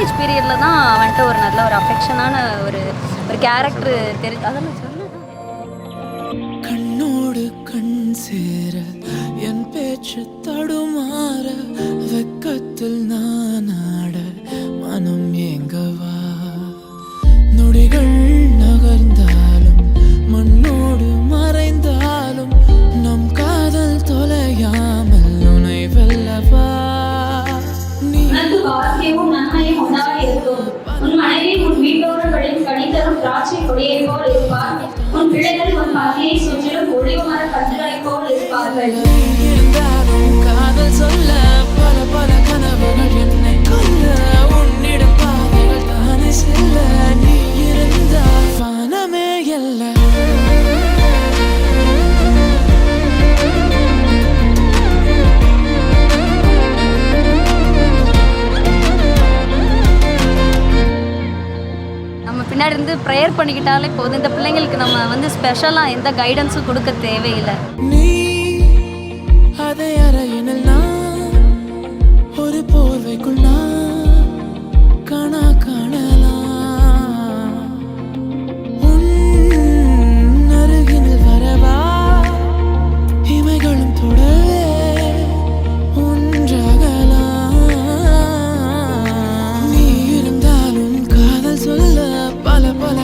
College பீரியடில் தான் வந்துட்டு ஒரு நல்ல ஒரு அஃபெக்ஷனான ஒரு ஒரு கேரக்டர் அதெல்லாம் சொல்ல கண்ணோடு கண் சேர என் பேச்சு தடுமாற வெக்கத்தில் நான் ஆட மனம் ஏங்கவா நொடிகள் நகர்ந்தாலும் மண்ணோடு மறைந்தாலும் நம் காதல் தொலையாமல் உனை வெல்லவா நீ வாசியமும் நன்மையும் ஒன்றாக இருக்கும் உன் மனைவி உன் வீட்டோர்களும் கடித்தரும் திராட்சை கொடியை போல் இருப்பார் உன் பிள்ளைகள் உன் பாதையை சுற்றிலும் ஒளிவு மர கன்றுகளை போல் இருப்பார்கள் இருந்தாலும் காதல் சொல்ல பல பல கனவுகள் என்னை கொல்ல உன்னிடம் பாதைகள் தானே செல்ல நீ இருந்தால் வானமே எல்ல நம்ம பின்னாடி இருந்து ப்ரேயர் பண்ணிக்கிட்டாலே போதும். இந்த பிள்ளைங்களுக்கு நம்ம வந்து ஸ்பெஷலாக எந்த கைடன்ஸும் கொடுக்க தேவையில்லை. நீ அதை அறையினில் நான் ஒரு போர்வைக்குள் நான் காணா காணலாம் உன் அருகினில் வரவா இமைகளும் தொடவே ஒன்றாகலாம் நீ இருந்தாலும் காதல் சொல்ல பல பல